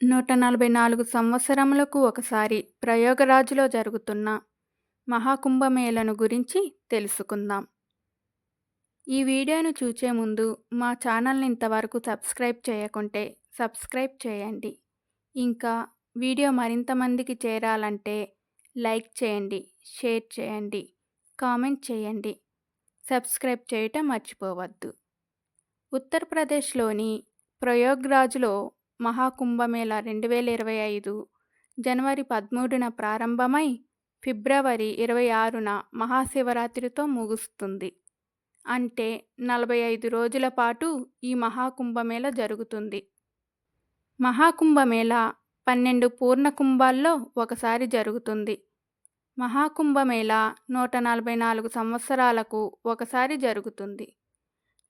144 సంవత్సరములకు ఒకసారి ప్రయాగరాజ్‌లో జరుగుతున్న మహాకుంభమేళను గురించి తెలుసుకుందాం. ఈ వీడియోను చూచే ముందు మా ఛానల్‌ని ఇంతవరకు సబ్స్క్రైబ్ చేయకుంటే సబ్స్క్రైబ్ చేయండి. ఇంకా వీడియో మరింత మందికి చేరాలంటే లైక్ చేయండి, షేర్ చేయండి, కామెంట్ చేయండి. సబ్స్క్రైబ్ చేయటం మర్చిపోవద్దు. ఉత్తరప్రదేశ్‌లోని ప్రయాగ్‌రాజ్‌లో మహాకుంభమేళా 2025 జనవరి 13న ప్రారంభమై ఫిబ్రవరి 26న మహాశివరాత్రితో ముగుస్తుంది. అంటే 45 రోజుల పాటు ఈ మహాకుంభమేళా జరుగుతుంది. మహాకుంభమేళా 12 పూర్ణ కుంభాల్లో ఒకసారి జరుగుతుంది. మహాకుంభమేళా 144 సంవత్సరాలకు ఒకసారి జరుగుతుంది.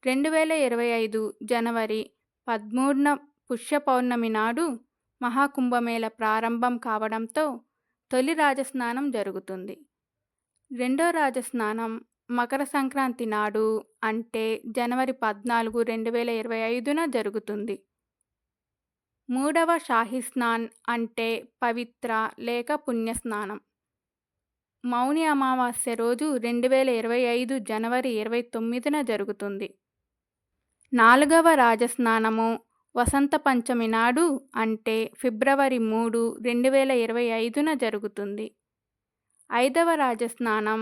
2025 జనవరి 13న పుష్య పౌర్ణమి నాడు మహాకుంభమేళా ప్రారంభం కావడంతో తొలి రాజస్నానం జరుగుతుంది. రెండో రాజస్నానం మకర సంక్రాంతి నాడు అంటే జనవరి 14, 2025న జరుగుతుంది. మూడవ షాహీ స్నాన్ అంటే పవిత్ర లేక పుణ్యస్నానం మౌని అమావాస్య రోజు 2025 జనవరి 29న జరుగుతుంది. నాలుగవ రాజస్నానము వసంత పంచమి నాడు అంటే ఫిబ్రవరి 3, 2025న జరుగుతుంది. ఐదవ రాజస్నానం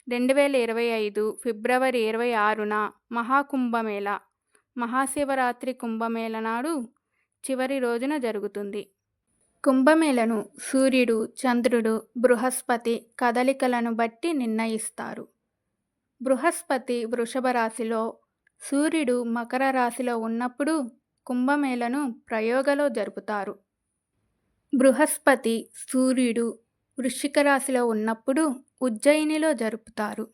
2025 ఫిబ్రవరి 26న మహాకుంభమేళా మహాశివరాత్రి కుంభమేళా నాడు చివరి రోజున జరుగుతుంది. కుంభమేళను సూర్యుడు, చంద్రుడు, బృహస్పతి కదలికలను బట్టి నిర్ణయిస్తారు. బృహస్పతి వృషభ రాశిలో, సూర్యుడు మకర రాశిలో ఉన్నప్పుడు కుంభమేళను ప్రయాగలో జరుపుతారు. బృహస్పతి, సూర్యుడు వృశ్చిక రాశిలో ఉన్నప్పుడు ఉజ్జయినిలో జరుపుతారు.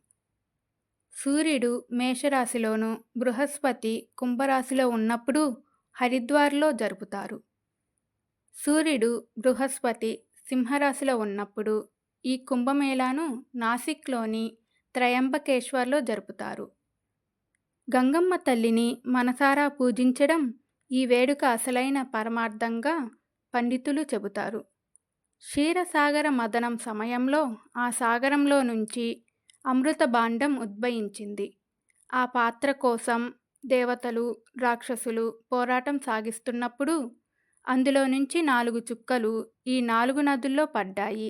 సూర్యుడు మేషరాశిలోను, బృహస్పతి కుంభరాశిలో ఉన్నప్పుడు హరిద్వార్లో జరుపుతారు. సూర్యుడు, బృహస్పతి సింహరాశిలో ఉన్నప్పుడు ఈ కుంభమేళాను నాసిక్లోని త్రయంబకేశ్వర్లో జరుపుతారు. గంగమ్మ తల్లిని మనసారా పూజించడం ఈ వేడుక అసలైన పరమార్థంగా పండితులు చెబుతారు. క్షీరసాగర మథనం సమయంలో ఆ సాగరంలో నుంచి అమృత భాండం ఉద్భవించింది. ఆ పాత్ర కోసం దేవతలు, రాక్షసులు పోరాటం సాగిస్తున్నప్పుడు అందులో నుంచి 4 చుక్కలు ఈ 4 నదుల్లో పడ్డాయి.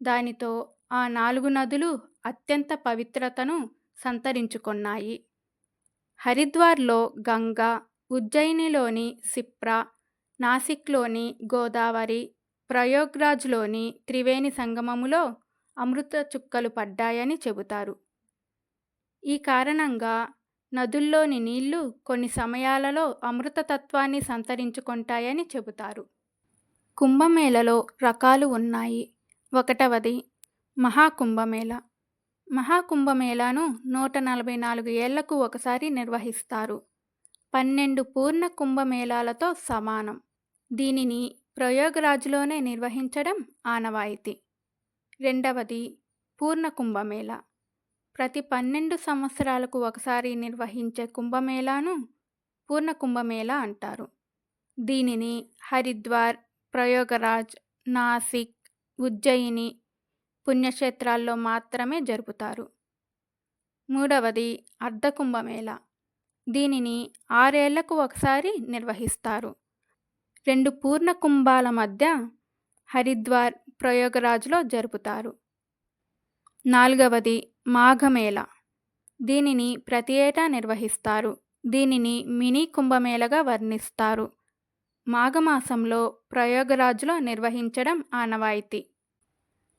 దానితో ఆ 4 నదులు అత్యంత పవిత్రతను సంతరించుకొన్నాయి. హరిద్వార్లో గంగా, ఉజ్జయినిలోని సిప్రా, నాసిక్లోని గోదావరి, ప్రయాగ్రాజ్లోని త్రివేణి సంగమములో అమృత చుక్కలు పడ్డాయని చెబుతారు. ఈ కారణంగా నదుల్లోని నీళ్లు కొన్ని సమయాలలో అమృతతత్వాన్ని సంతరించుకొంటాయని చెబుతారు. కుంభమేళలో రకాలు ఉన్నాయి. 1వది మహాకుంభమేళా. మహాకుంభమేళాను 144 ఏళ్లకు ఒకసారి నిర్వహిస్తారు. 12 పూర్ణ కుంభమేళాలతో సమానం. దీనిని ప్రయాగరాజ్లోనే నిర్వహించడం ఆనవాయితీ. 2వది పూర్ణ కుంభమేళా. ప్రతి 12 సంవత్సరాలకు ఒకసారి నిర్వహించే కుంభమేళాను పూర్ణ కుంభమేళా అంటారు. దీనిని హరిద్వార్, ప్రయాగరాజ్, నాసిక్, ఉజ్జయిని పుణ్యక్షేత్రాల్లో మాత్రమే జరుపుతారు. 3వది అర్ధ కుంభమేళా. దీనిని 6 ఏళ్లకు ఒకసారి నిర్వహిస్తారు. 2 పూర్ణ కుంభాల మధ్య హరిద్వార్, ప్రయాగరాజ్లో జరుపుతారు. 4వది మాఘమేళా. దీనిని ప్రతి ఏటా నిర్వహిస్తారు. దీనిని మినీ కుంభమేళాగా వర్ణిస్తారు. మాఘమాసంలో ప్రయాగరాజ్లో నిర్వహించడం ఆనవాయితీ.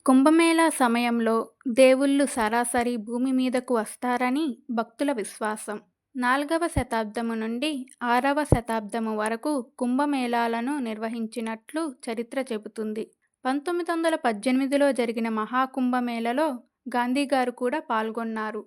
కుంభమేళా సమయంలో దేవుళ్ళు సరాసరి భూమి మీదకు వస్తారని భక్తుల విశ్వాసం. 4వ శతాబ్దము నుండి 6వ శతాబ్దము వరకు కుంభమేళాలను నిర్వహించినట్లు చరిత్ర చెబుతుంది. 1918లో జరిగిన మహాకుంభమేళలో గాంధీగారు కూడా పాల్గొన్నారు.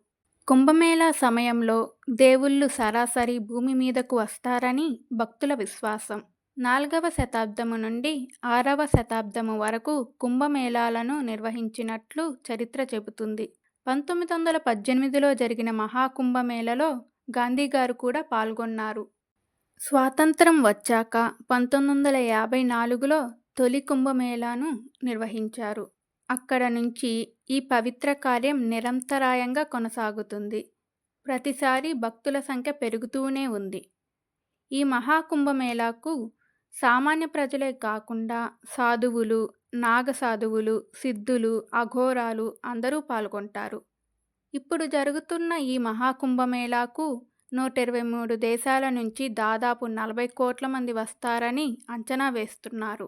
కుంభమేళా సమయంలో దేవుళ్ళు సరాసరి భూమి మీదకు వస్తారని భక్తుల విశ్వాసం. 4వ శతాబ్దము నుండి 6వ శతాబ్దము వరకు కుంభమేళాలను నిర్వహించినట్లు చరిత్ర చెబుతుంది. 1918లో జరిగిన మహాకుంభమేళలో గాంధీగారు కూడా పాల్గొన్నారు. స్వాతంత్రం వచ్చాక 1954లో తొలి కుంభమేళాను నిర్వహించారు. అక్కడ నుంచి ఈ పవిత్ర కార్యం నిరంతరాయంగా కొనసాగుతుంది. ప్రతిసారి భక్తుల సంఖ్య పెరుగుతూనే ఉంది. ఈ మహాకుంభమేళాకు సామాన్య ప్రజలే కాకుండా సాధువులు, నాగసాధువులు, సిద్ధులు, అఘోరాలు అందరూ పాల్గొంటారు. ఇప్పుడు జరుగుతున్న ఈ మహాకుంభమేళాకు 123 దేశాల నుంచి దాదాపు 40 కోట్ల మంది వస్తారని అంచనా వేస్తున్నారు.